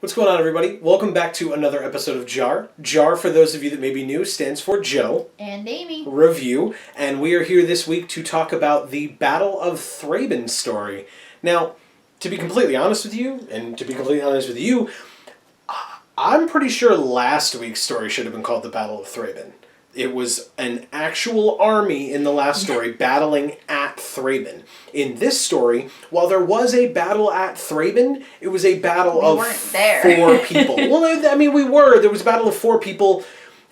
What's going on, everybody? Welcome back to another episode of JaAR. JaAR, for those of you that may be new, stands for Joe. And Amy. Review. And we are here this week to talk about the Battle of Thraben story. Now, to be completely honest with you, I'm pretty sure last week's story should have been called the Battle of Thraben. It was an actual army in the last story battling at Thraben. In this story, while there was a battle at Thraben, it was a battle of 4 people. Well, I mean, we were. There was a battle of 4 people,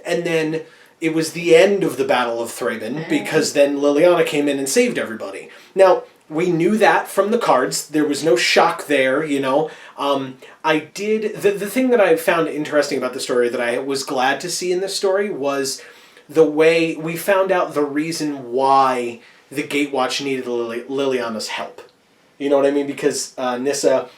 and then it was the end of the Battle of Thraben, because then Liliana came in and saved everybody. Now, we knew that from the cards. There was no shock there, you know. The thing that I found interesting about the story that I was glad to see in this story was the way we found out the reason why the Gatewatch needed Liliana's help. You know what I mean? Because Nissa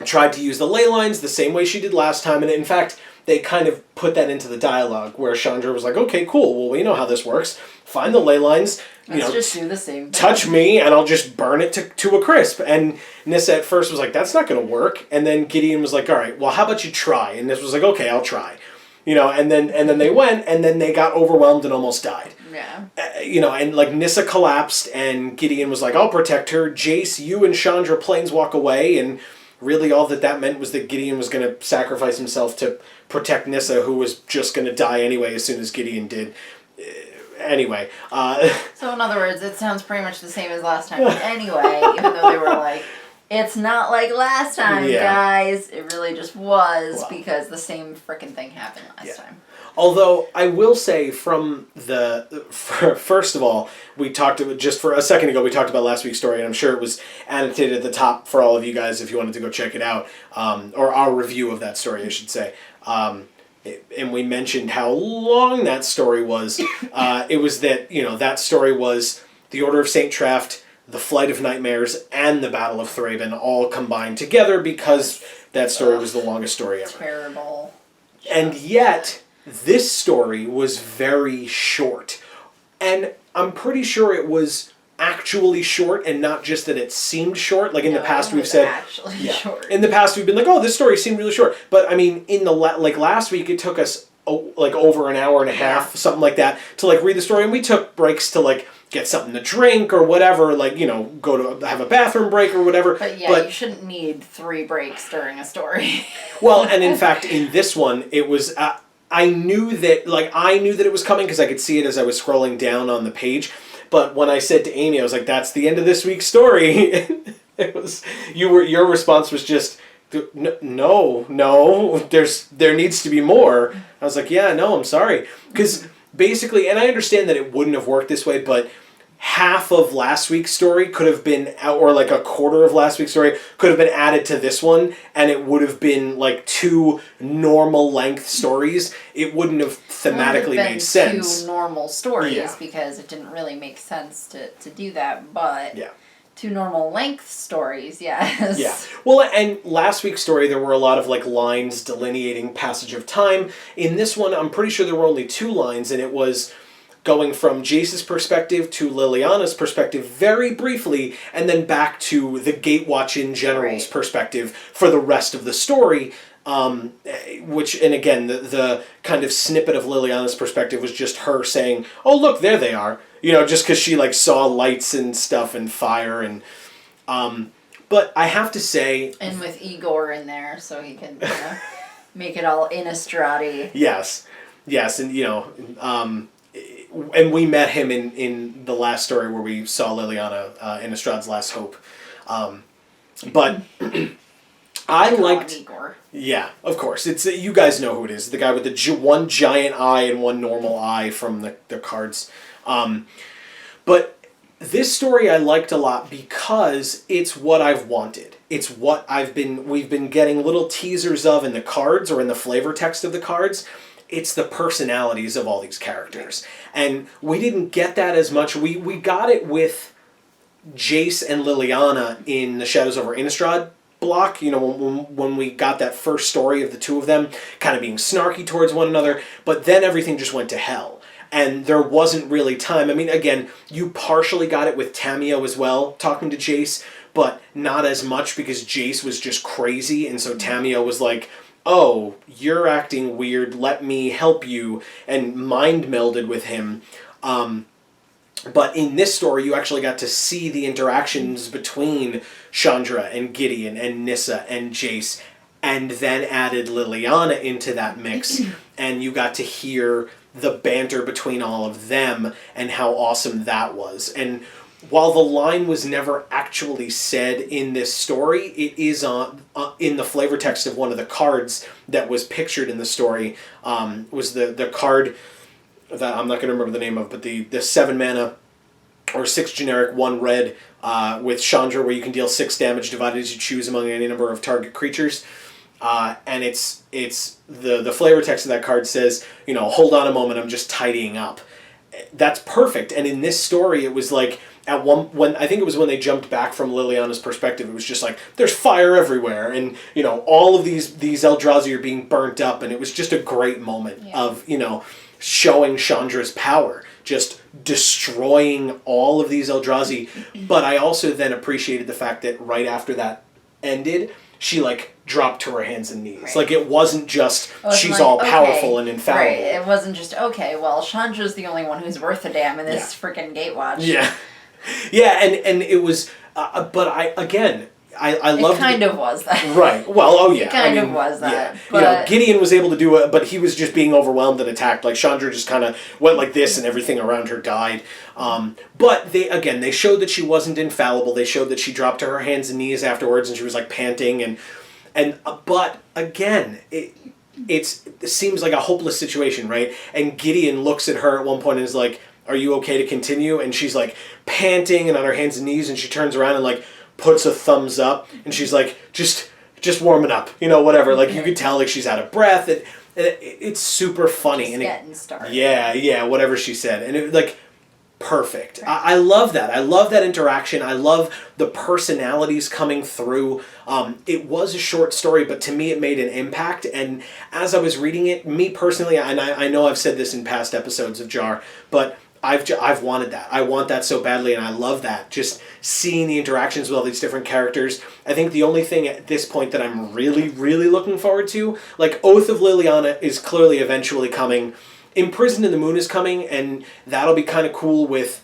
tried to use the ley lines the same way she did last time, and in fact, they kind of put that into the dialogue where Chandra was like, okay, cool, well, we know how this works. Find the ley lines, Let's just do the same thing. Touch me, and I'll just burn it to a crisp. And Nissa at first was like, that's not going to work. And then Gideon was like, all right, well, how about you try? And Nissa was like, okay, I'll try. You know, and then they went, and then they got overwhelmed and almost died. Yeah. And like Nissa collapsed, and Gideon was like, I'll protect her. Jace, you and Chandra planeswalk away, and really all that meant was that Gideon was going to sacrifice himself to protect Nissa, who was just going to die anyway as soon as Gideon did. Anyway. So in other words, it sounds pretty much the same as last time. Anyway, even though they were like, it's not like last time, guys. It really just was, because the same frickin' thing happened last time. Although, I will say first of all, we talked about, just for a second ago, we talked about last week's story, and I'm sure it was annotated at the top for all of you guys if you wanted to go check it out, or our review of that story, I should say. And we mentioned how long that story was. It was that, that story was the Order of St. Traft, the Flight of Nightmares, and the Battle of Thraben all combined together because that story was the longest story ever. Terrible. And yet, this story was very short. And I'm pretty sure it was actually short and not just that it seemed short. Like in the past we've said... short. In the past we've been like, oh, this story seemed really short. But I mean, in the last week it took us over an hour and a half, something like that, to read the story. And we took breaks to get something to drink or whatever, go to have a bathroom break or whatever. But you shouldn't need 3 breaks during a story. Well, and in fact, in this one, it was, I knew that it was coming because I could see it as I was scrolling down on the page. But when I said to Amy, I was like, that's the end of this week's story. It was, your response was just, no, there needs to be more. I was like, yeah, no, I'm sorry. Because basically, and I understand that it wouldn't have worked this way, but half of last week's story could have been, or a quarter of last week's story could have been added to this one, and it would have been 2 normal length stories. It wouldn't have thematically made sense. 2 normal stories because it didn't really make sense to do that, but 2 normal length stories, yes. Yeah. Well, and last week's story, there were a lot of lines delineating passage of time. In this one, I'm pretty sure there were only 2 lines, and it was going from Jace's perspective to Liliana's perspective very briefly, and then back to the Gatewatch in general's perspective for the rest of the story. Which, and again, the kind of snippet of Liliana's perspective was just her saying, oh, look, there they are. Just because she saw lights and stuff and fire and... but I have to say... And with Igor in there, so he can make it all Innistrad-y. Yes, and and we met him in the last story where we saw Liliana, Innistrad's Last Hope. But I liked... Igor. Yeah, of course. It's you guys know who it is. The guy with the one giant eye and one normal eye from the cards. But this story I liked a lot because it's what I've wanted. It's what we've been getting little teasers of in the cards or in the flavor text of the cards. It's the personalities of all these characters. And we didn't get that as much. We got it with Jace and Liliana in the Shadows over Innistrad block, when we got that first story of the 2 of them kind of being snarky towards one another, but then everything just went to hell. And there wasn't really time. I mean, again, you partially got it with Tamio as well, talking to Jace, but not as much because Jace was just crazy, and so Tamio was like, oh, you're acting weird, let me help you, and mind melded with him. But in this story, you actually got to see the interactions between Chandra and Gideon and Nissa and Jace, and then added Liliana into that mix, and you got to hear the banter between all of them and how awesome that was. And while the line was never actually said in this story, it is in the flavor text of one of the cards that was pictured in the story. Was the card that I'm not going to remember the name of, but the 7 mana or 6 generic 1 red with Chandra, where you can deal 6 damage divided as you choose among any number of target creatures. And it's the flavor text of that card says, hold on a moment, I'm just tidying up. That's perfect. And in this story, it was like when they jumped back from Liliana's perspective, it was just like there's fire everywhere, and all of these Eldrazi are being burnt up, and it was just a great moment of showing Chandra's power, just destroying all of these Eldrazi. But I also then appreciated the fact that right after that ended, she dropped to her hands and knees. Right. It wasn't just she's all powerful and infallible. Right. It wasn't just, Chandra's the only one who's worth a damn in this freaking Gatewatch. Yeah. Yeah, and it was, but I loved it. Kind of was that. Right. Well, oh yeah. It kind of was that. Yeah. But Gideon was able to do it, but he was just being overwhelmed and attacked. Chandra just kind of went like this, and everything around her died. But they showed that she wasn't infallible. They showed that she dropped to her hands and knees afterwards, and she was panting, but again, it seems like a hopeless situation, right? And Gideon looks at her at one point and is like, are you okay to continue? And she's panting and on her hands and knees, and she turns around and puts a thumbs up, and she's like, just warming up, whatever. You could tell she's out of breath. It's super funny. Just getting started. Yeah, whatever she said. And it perfect. Right. I love that. I love that interaction. I love the personalities coming through. It was a short story, but to me it made an impact. And as I was reading it, me personally, and I know I've said this in past episodes of JaAR, but I've wanted that. I want that so badly, and I love that. Just seeing the interactions with all these different characters. I think the only thing at this point that I'm really, really looking forward to, Oath of Liliana is clearly eventually coming. Imprisoned in the Moon is coming, and that'll be kind of cool with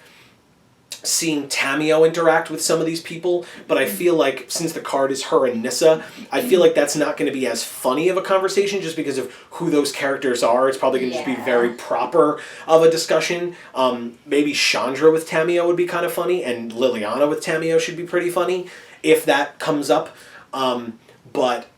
seeing Tamio interact with some of these people, but I feel since the card is her and Nissa, I feel that's not going to be as funny of a conversation just because of who those characters are. It's probably going to just be very proper of a discussion. Maybe Chandra with Tamio would be kind of funny, and Liliana with Tamio should be pretty funny if that comes up. But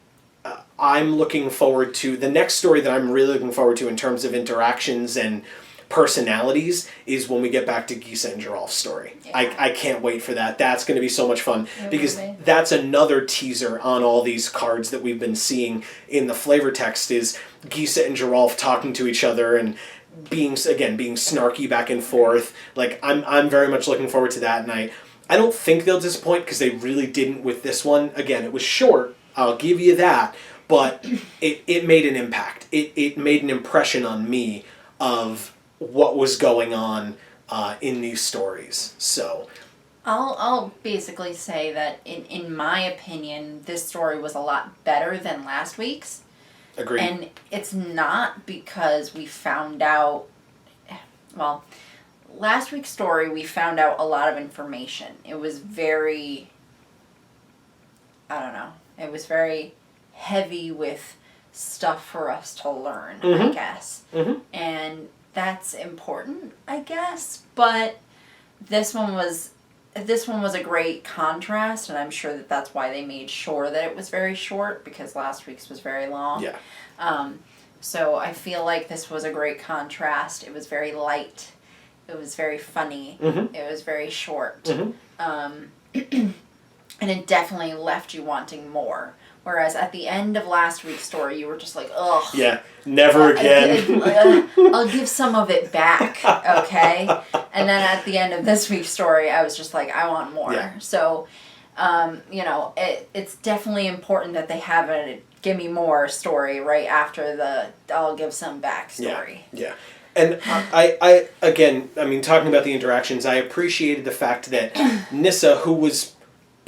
I'm looking forward to the next story that I'm really looking forward to in terms of interactions and personalities is when we get back to Gisa and Geralf's story. Yeah. I can't wait for that. That's going to be so much fun because that's another teaser on all these cards that we've been seeing in the flavor text is Gisa and Geralf talking to each other and being snarky back and forth. I'm very much looking forward to that, and I don't think they'll disappoint because they really didn't with this one. Again, it was short. I'll give you that, but it made an impact. It made an impression on me of what was going on in these stories. So I'll basically say that in my opinion, this story was a lot better than last week's. Agreed. And it's not because we found out, last week's story we found out a lot of information. It was very, it was very heavy with stuff for us to learn, I guess. Mm-hmm. And that's important, I guess, but this one was a great contrast, and I'm sure that that's why they made sure that it was very short, because last week's was very long. Yeah. So I feel like this was a great contrast. It was very light. It was very funny. Mm-hmm. It was very short. Mm-hmm. And it definitely left you wanting more. Whereas at the end of last week's story, you were just like, ugh. Yeah, never again. I'll give some of it back, okay? And then at the end of this week's story, I was just like, I want more. Yeah. So, it's definitely important that they have a give me more story right after the I'll give some back story. Yeah. And I again, talking about the interactions, I appreciated the fact that Nissa, who was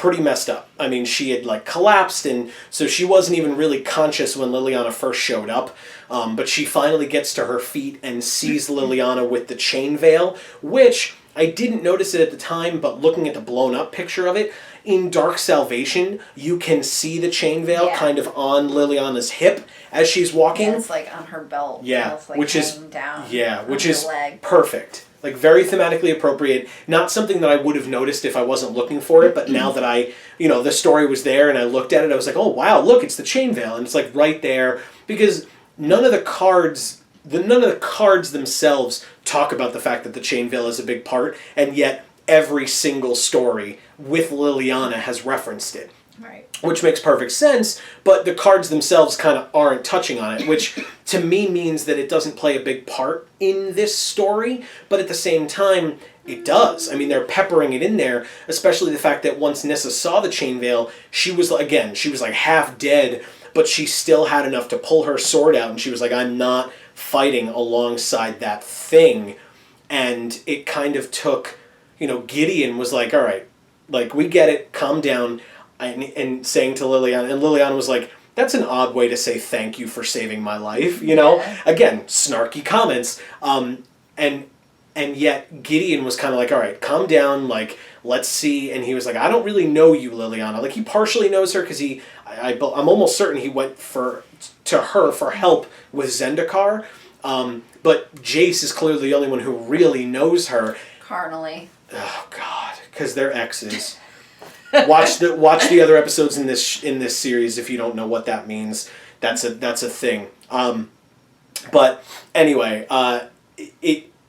pretty messed up. I mean, she had like collapsed, and so she wasn't even really conscious when Liliana first showed up. But she finally gets to her feet and sees Liliana with the chain veil, which I didn't notice it at the time, but looking at the blown up picture of it, in Dark Salvation, you can see the chain veil kind of on Liliana's hip as she's walking. Yeah, it's like on her belt. Yeah, it's like which is down which is leg. Perfect. Like very thematically appropriate. Not something that I would have noticed if I wasn't looking for it, but now that I, the story was there and I looked at it, I was like, oh wow, look, it's the chain veil, and it's like right there, because none of the cards themselves talk about the fact that the chain veil is a big part, and yet every single story with Liliana has referenced it. Right. Which makes perfect sense, but the cards themselves kind of aren't touching on it, which to me means that it doesn't play a big part in this story, but at the same time, it does. I mean, they're peppering it in there, especially the fact that once Nissa saw the chain veil, she was like half dead, but she still had enough to pull her sword out, and she was like, I'm not fighting alongside that thing. And it kind of took, Gideon was like, all right, like, we get it, calm down, and saying to Liliana, and Liliana was like, that's an odd way to say thank you for saving my life, Yeah. Again, snarky comments. And yet Gideon was kind of like, all right, calm down, like, let's see. And he was like, I don't really know you, Liliana. Like, he partially knows her because I'm almost certain he went to her for help with Zendikar. But Jace is clearly the only one who really knows her. Carnally. Oh, God. Because they're exes. Watch the other episodes in this series if you don't know what that means. That's a thing. But anyway,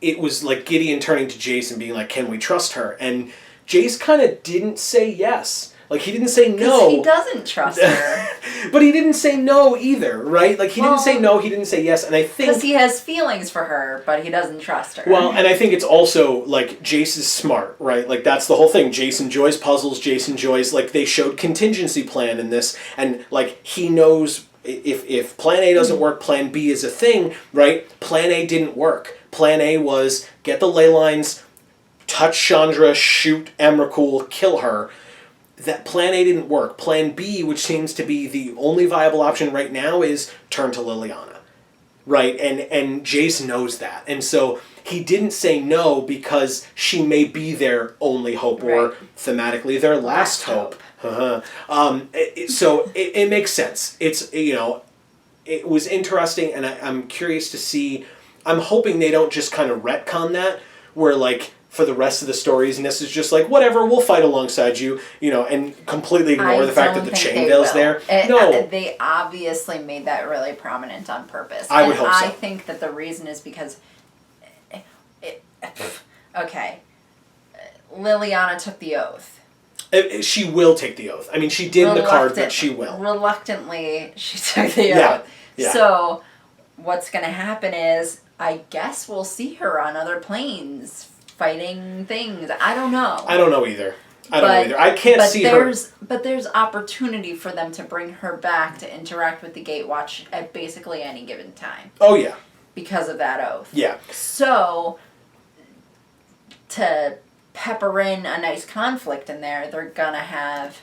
it was like Gideon turning to Jace and being like, can we trust her? And Jace kind of didn't say yes. Like, he didn't say no. He doesn't trust her. But he didn't say no either, right? Like, he didn't say no, he didn't say yes, and I think... Because he has feelings for her, but he doesn't trust her. Well, and I think it's also, like, Jace is smart, right? Like, that's the whole thing. Jace enjoys puzzles, Jace enjoys... Like, they showed contingency plan in this, and, like, he knows if Plan A doesn't work, Plan B is a thing, right? Plan A didn't work. Plan A was get the ley lines, touch Chandra, shoot Emrakul, kill her. That Plan A didn't work. Plan B, which seems to be the only viable option right now, is turn to Liliana. Right? And Jace knows that. And so he didn't say no because she may be their only hope, or thematically their last hope. So it makes sense. It's, it was interesting, and I'm curious to see. I'm hoping they don't just kind of retcon that, where, like, for the rest of the stories, and this is just like, whatever, we'll fight alongside you, and completely ignore the fact that the chain veil's there. No. They obviously made that really prominent on purpose. I would hope so. I think that the reason is because... Okay. Liliana took the oath. She will take the oath. I mean, she did in the card, but she will. Reluctantly, she took the oath. Yeah. So, what's going to happen is, I guess we'll see her on other planes fighting things. I don't know. I don't know either. I can't see her. But there's opportunity for them to bring her back to interact with the Gatewatch at basically any given time. Oh, yeah. Because of that oath. Yeah. So, to pepper in a nice conflict in there, they're gonna have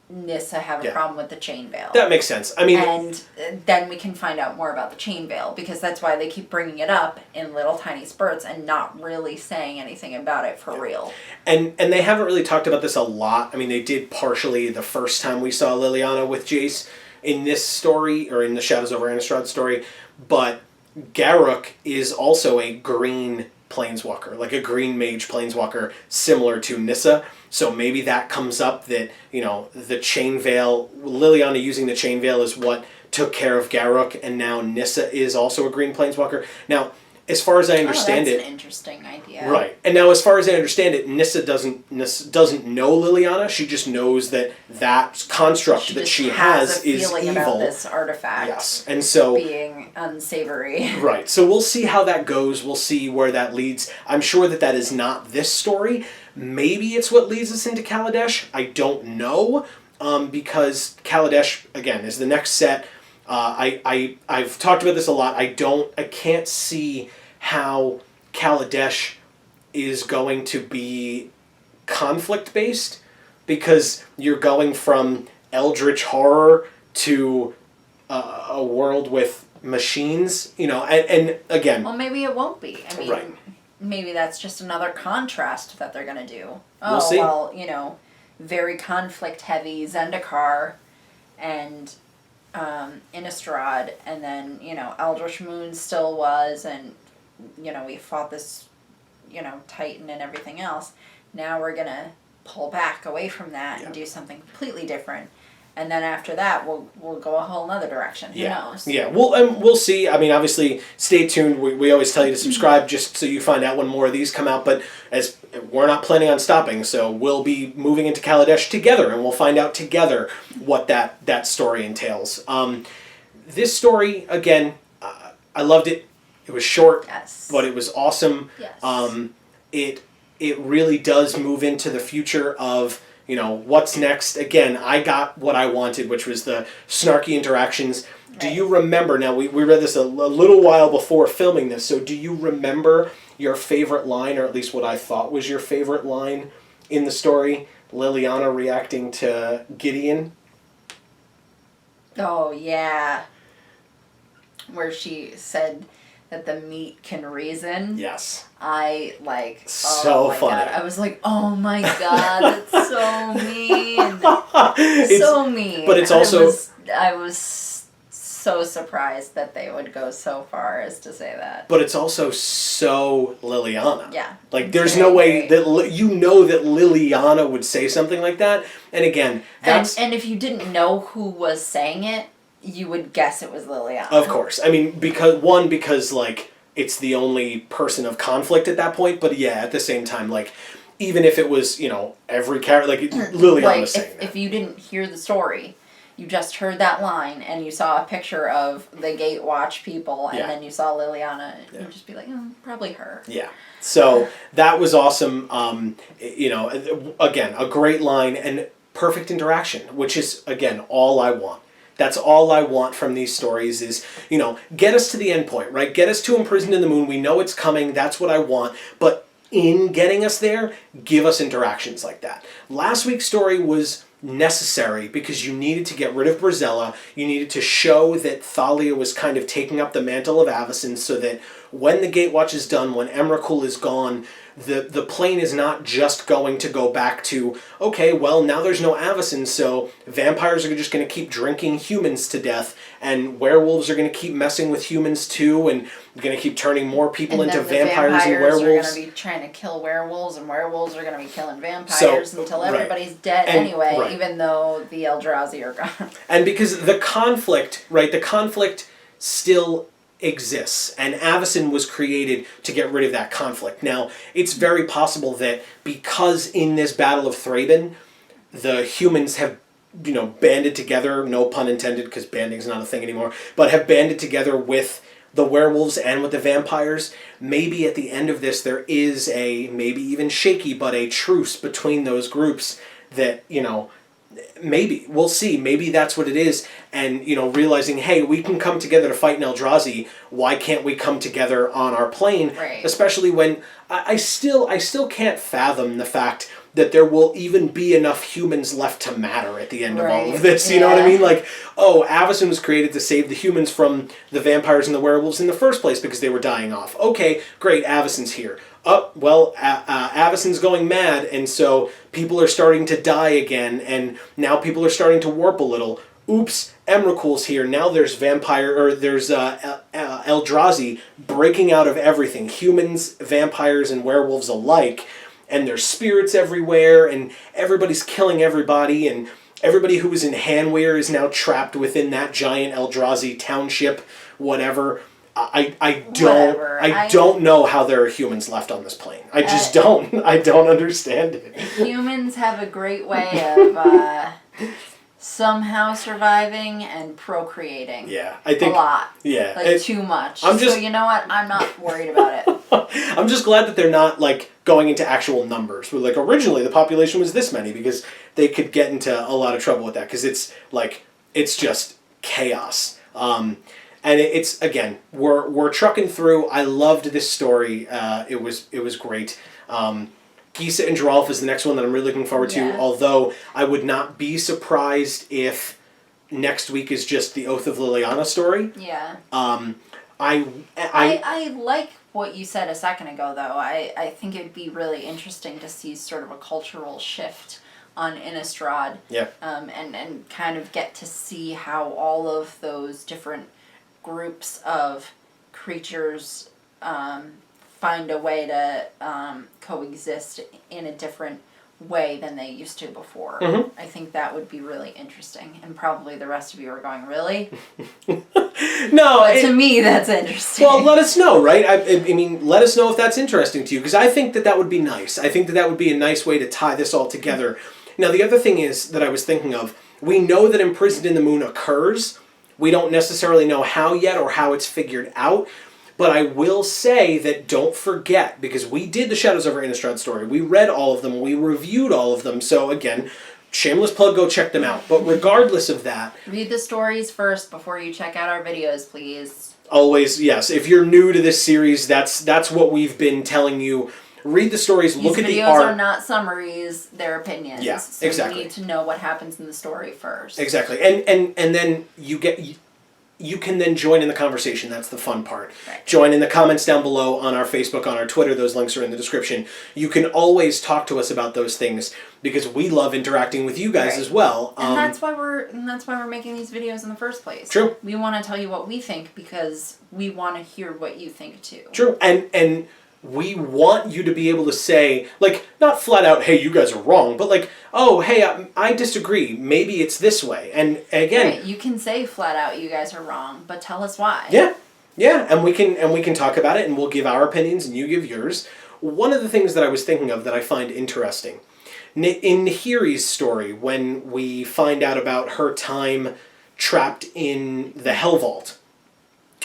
Nissa have a problem with the chain veil. That makes sense. I mean, and then we can find out more about the chain veil, because that's why they keep bringing it up in little tiny spurts and not really saying anything about it for real. And they haven't really talked about this a lot. I mean, they did partially the first time we saw Liliana with Jace in this story, or in the Shadows over Innistrad story, but Garruk is also a green planeswalker, like a green mage planeswalker, similar to Nissa. So maybe that comes up, that, the chain veil, Liliana using the chain veil is what took care of Garruk, and now Nissa is also a green planeswalker. Now, as far as I understand that's an interesting idea. Right. And now, as far as I understand it, Nissa doesn't know Liliana. She just knows that construct that she has is evil. About this artifact. Yes. And so being unsavory. Right. So we'll see how that goes. We'll see where that leads. I'm sure that is not this story. Maybe it's what leads us into Kaladesh. I don't know. Because Kaladesh, again, is the next set. I've talked about this a lot. I can't see how Kaladesh is going to be conflict-based. because you're going from Eldritch horror to a world with machines, and again... Well, maybe it won't be. I mean, right. Maybe that's just another contrast that they're going to do. We'll see. Well, very conflict-heavy Zendikar and Innistrad, and then, Eldritch Moon still was, and, we fought this, Titan and everything else. Now we're going to pull back away from that and do something completely different. And then after that, we'll go a whole other direction. Who knows? Yeah, we'll see. I mean, obviously, stay tuned. We always tell you to subscribe just so you find out when more of these come out. But as we're not planning on stopping, so we'll be moving into Kaladesh together, and we'll find out together what that story entails. This story, again, I loved it. It was short, but it was awesome. Yes. It really does move into the future of... what's next? Again, I got what I wanted, which was the snarky interactions. Right. Do you remember, now we read this a little while before filming this, so do you remember your favorite line, or at least what I thought was your favorite line in the story? Liliana reacting to Gideon? Oh, yeah. Where she said that the meat can reason. Yes. So funny. God. I was like, oh my God, that's so mean. So mean. But it's also... I was so surprised that they would go so far as to say that. But it's also so Liliana. Yeah. There's no way that... that Liliana would say something like that. And again, that's... And if you didn't know who was saying it, you would guess it was Liliana. Of course. I mean, because it's the only person of conflict at that point, but yeah, at the same time, even if it was, every character, Liliana was saying that. If you didn't hear the story, you just heard that line, and you saw a picture of the Gatewatch people, and then you saw Liliana, you'd just be like, probably her. Yeah. So, that was awesome. Again, a great line, and perfect interaction, which is, again, all I want. That's all I want from these stories is, get us to the end point, right? Get us to Imprisoned in the Moon. We know it's coming. That's what I want. But in getting us there, give us interactions like that. Last week's story was necessary because you needed to get rid of Brazella. You needed to show that Thalia was kind of taking up the mantle of Avacyn so that when the Gatewatch is done, when Emrakul is gone, the plane is not just going to go back to, okay, well, now there's no Avacyn, so vampires are just going to keep drinking humans to death, and werewolves are going to keep messing with humans too, and going to keep turning more people into vampires and werewolves. Vampires are going to be trying to kill werewolves, and werewolves are going to be killing vampires until everybody's dead anyway, even though the Eldrazi are gone. And because the conflict still exists, and Avacyn was created to get rid of that conflict. Now, it's very possible that because in this Battle of Thraben, the humans have, banded together, no pun intended, because banding's not a thing anymore, but have banded together with the werewolves and with the vampires. Maybe at the end of this, there is maybe even shaky, but a truce between those groups that, maybe. We'll see. Maybe that's what it is. And, realizing, hey, we can come together to fight in Eldrazi. Why can't we come together on our plane? Right. Especially when I still can't fathom the fact that there will even be enough humans left to matter at the end of all of this. You know what I mean? Avacyn was created to save the humans from the vampires and the werewolves in the first place because they were dying off. Okay, great, Avacyn's here. Avacyn's going mad, and so people are starting to die again, and now people are starting to warp a little. Oops, Emrakul's here. Now there's Eldrazi breaking out of everything. Humans, vampires, and werewolves alike. And there's spirits everywhere, and everybody's killing everybody, and everybody who was in Hanweir is now trapped within that giant Eldrazi township, whatever. I don't know how there are humans left on this plane. I just don't. I don't understand it. Humans have a great way of somehow surviving and procreating. Yeah, I think a lot. Yeah, too much. So you know what? I'm not worried about it. I'm just glad that they're not going into actual numbers. Where originally the population was this many, because they could get into a lot of trouble with that, because it's just chaos. And it's, again, we're trucking through. I loved this story. It was great. Gisa and Geralf is the next one that I'm really looking forward to, although I would not be surprised if next week is just the Oath of Liliana story. Yeah. I like what you said a second ago, though. I think it'd be really interesting to see sort of a cultural shift on Innistrad. Yeah. And kind of get to see how all of those different groups of creatures find a way to coexist in a different way than they used to before. Mm-hmm. I think that would be really interesting, and probably the rest of you are going, really? No, but to me, that's interesting. Well, let us know, right? I mean, let us know if that's interesting to you, because I think that would be nice. I think that would be a nice way to tie this all together. Now, the other thing is that I was thinking of, we know that Imprisoned in the Moon occurs. We don't necessarily know how yet or how it's figured out. But I will say that don't forget, because we did the Shadows over Innistrad story. We read all of them. We reviewed all of them. So, again, shameless plug, go check them out. But regardless of that... Read the stories first before you check out our videos, please. Always, yes. If you're new to this series, that's what we've been telling you. Read the stories, look at the art. These videos are not summaries, they're opinions. Yeah, so exactly. You need to know what happens in the story first. Exactly. And then you can then join in the conversation. That's the fun part. Right. Join in the comments down below on our Facebook, on our Twitter. Those links are in the description. You can always talk to us about those things because we love interacting with you guys as well. And that's why we're making these videos in the first place. True. We want to tell you what we think because we want to hear what you think too. True. And we want you to be able to say, like, not flat out, hey, you guys are wrong, but like, oh, hey, I disagree. Maybe it's this way. And again... Right. You can say flat out, you guys are wrong, but tell us why. Yeah. Yeah, and we can talk about it, and we'll give our opinions, and you give yours. One of the things that I was thinking of that I find interesting, in Nahiri's story, when we find out about her time trapped in the Hell Vault,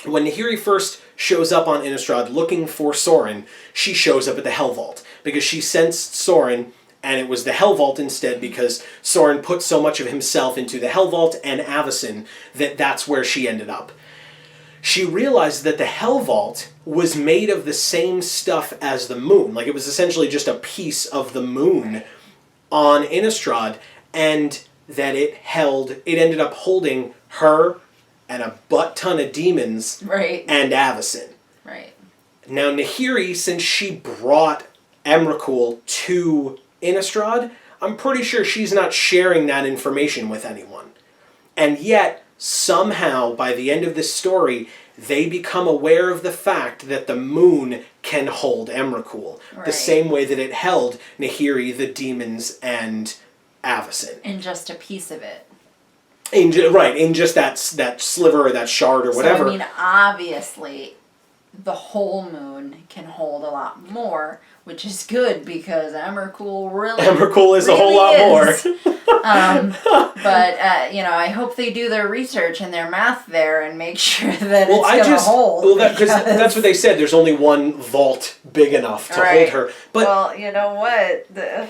when Nahiri first shows up on Innistrad looking for Sorin, she shows up at the Hell Vault because she sensed Sorin, and it was the Hell Vault instead because Sorin put so much of himself into the Hell Vault and Avacyn that that's where she ended up. She realized that the Hell Vault was made of the same stuff as the moon. Like, it was essentially just a piece of the moon on Innistrad, and that it ended up holding her and a butt-ton of demons and Avacyn. Right. Now, Nahiri, since she brought Emrakul to Innistrad, I'm pretty sure she's not sharing that information with anyone. And yet, somehow, by the end of this story, they become aware of the fact that the moon can hold Emrakul. Right. The same way that it held Nahiri, the demons, and Avacyn. And just a piece of it. In just that sliver or that shard or whatever. So, I mean, obviously, the whole moon can hold a lot more, which is good because Emrakul is a whole lot more. But I hope they do their research and their math there and make sure that it's going to hold. Well, because that's what they said. There's only one vault big enough to hold her. But well, you know what?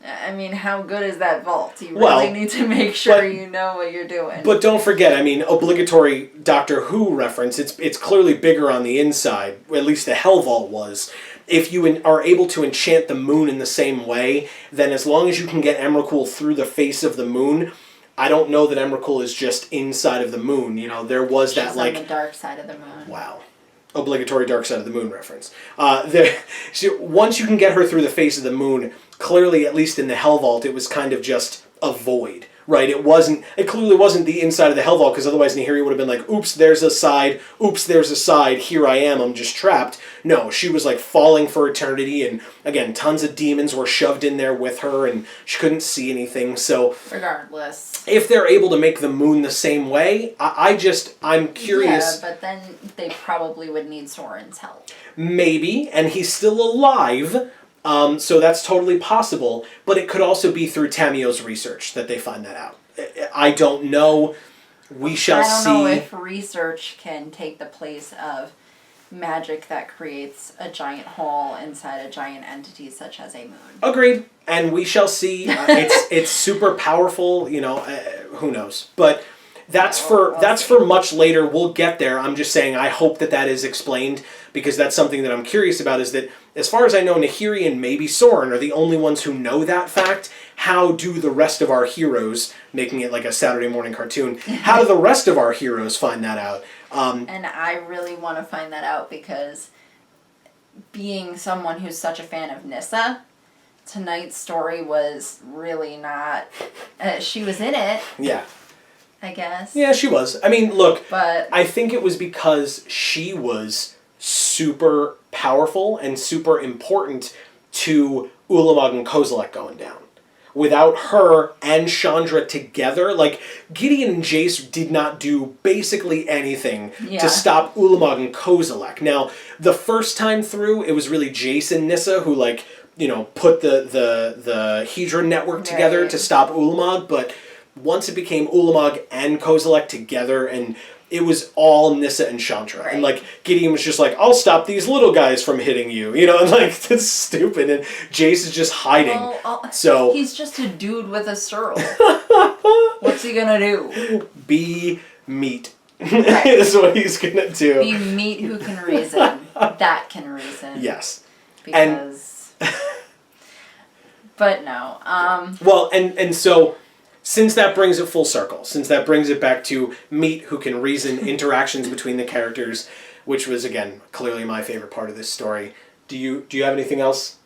I mean, how good is that vault? You really need to make sure you know what you're doing. But don't forget, I mean, obligatory Doctor Who reference, it's clearly bigger on the inside, at least the Hell Vault was. If you are able to enchant the moon in the same way, then as long as you can get Emrakul through the face of the moon, I don't know that Emrakul is just inside of the moon. You know, there was She's on the dark side of the moon. Wow. Obligatory Dark Side of the Moon reference. Once you can get her through the face of the moon, clearly, at least in the Hell Vault, it was kind of just a void, right? It clearly wasn't the inside of the Hell Vault, because otherwise Nahiri would have been like, oops, there's a side, here I am, I'm just trapped. No, she was like falling for eternity, and again, tons of demons were shoved in there with her, and she couldn't see anything, so... Regardless. If they're able to make the moon the same way, I'm curious... Yeah, but then they probably would need Sorin's help. Maybe, and he's still alive, so that's totally possible, but it could also be through Tamio's research that they find that out. I don't know. We shall see. I don't know if research can take the place of magic that creates a giant hole inside a giant entity such as a moon. Agreed, and we shall see. It's super powerful, who knows. But that's for much later. We'll get there. I'm just saying I hope that is explained, because that's something that I'm curious about, is that as far as I know, Nahiri and maybe Soren are the only ones who know that fact. How do the rest of our heroes, making it like a Saturday morning cartoon, how do the rest of our heroes find that out? And I really want to find that out, because being someone who's such a fan of Nyssa, tonight's story was really not... she was in it. Yeah. I guess. Yeah, she was. I mean, look, but I think it was because she was super powerful and super important to Ulamog and Kozilek going down. Without her and Chandra together, like, Gideon and Jace did not do basically anything to stop Ulamog and Kozilek. Now, the first time through, it was really Jace and Nyssa who, like, you know, put the Hedron network together to stop Ulamog, but once it became Ulamog and Kozilek together, and it was all Nyssa and Chandra. Right. And, like, Gideon was just like, I'll stop these little guys from hitting you. You know, and, like, that's stupid. And Jace is just hiding. So he's just a dude with a sword. What's he gonna do? Be meat. Right. Is what he's gonna do. Be meat who can reason. That can reason. Yes. Because... but no. Well, and so... Since that brings it full circle, since that brings it back to meat who can reason, interactions between the characters, which was, again, clearly my favorite part of this story. Do you have anything else?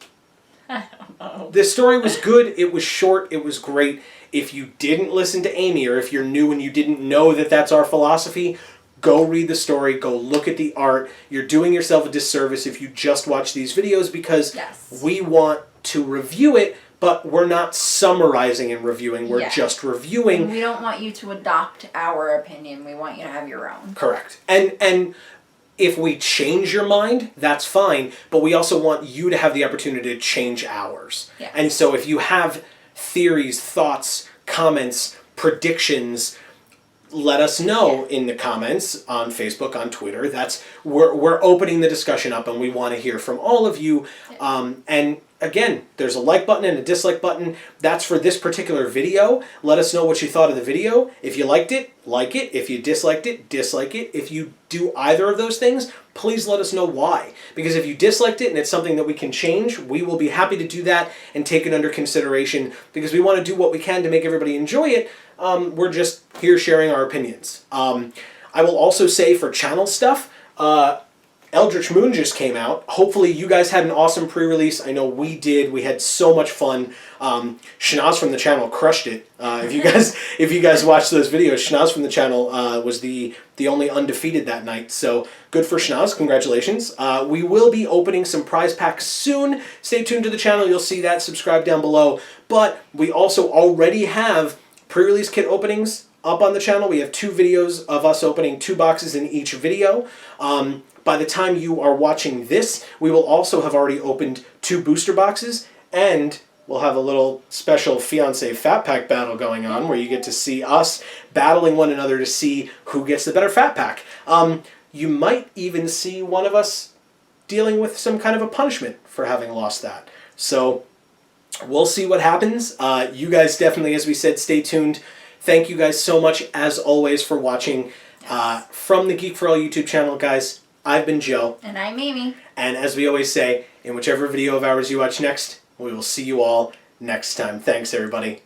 I don't know. This story was good. It was short. It was great. If you didn't listen to Amy, or if you're new and you didn't know that that's our philosophy, go read the story. Go look at the art. You're doing yourself a disservice if you just watch these videos, because we want to review it. But we're not summarizing and reviewing. We're just reviewing. And we don't want you to adopt our opinion. We want you to have your own. Correct. And if we change your mind, that's fine. But we also want you to have the opportunity to change ours. Yes. And so if you have theories, thoughts, comments, predictions, let us know in the comments on Facebook, on Twitter. We're opening the discussion up, and we want to hear from all of you. And again, there's a like button and a dislike button. That's for this particular video. Let us know what you thought of the video. If you liked it, like it. If you disliked it, dislike it. If you do either of those things, please let us know why. Because if you disliked it and it's something that we can change, we will be happy to do that and take it under consideration, because we want to do what we can to make everybody enjoy it. We're just here sharing our opinions. I will also say, for channel stuff, Eldritch Moon just came out. Hopefully you guys had an awesome pre-release. I know we did. We had so much fun. Shanaz from the channel crushed it. If you guys watched those videos, Shanaz from the channel was the only undefeated that night. So good for Shanaz. Congratulations. We will be opening some prize packs soon. Stay tuned to the channel. You'll see that. Subscribe down below. But we also already have pre-release kit openings up on the channel. We have 2 videos of us opening 2 boxes in each video. By the time you are watching this, we will also have already opened 2 booster boxes, and we'll have a little special Fiancé Fat Pack battle going on, where you get to see us battling one another to see who gets the better Fat Pack. You might even see one of us dealing with some kind of a punishment for having lost that. So we'll see what happens. You guys definitely, as we said, stay tuned. Thank you guys so much, as always, for watching. From the Geek for All YouTube channel, guys, I've been Joe. And I'm Amy. And as we always say, in whichever video of ours you watch next, we will see you all next time. Thanks, everybody.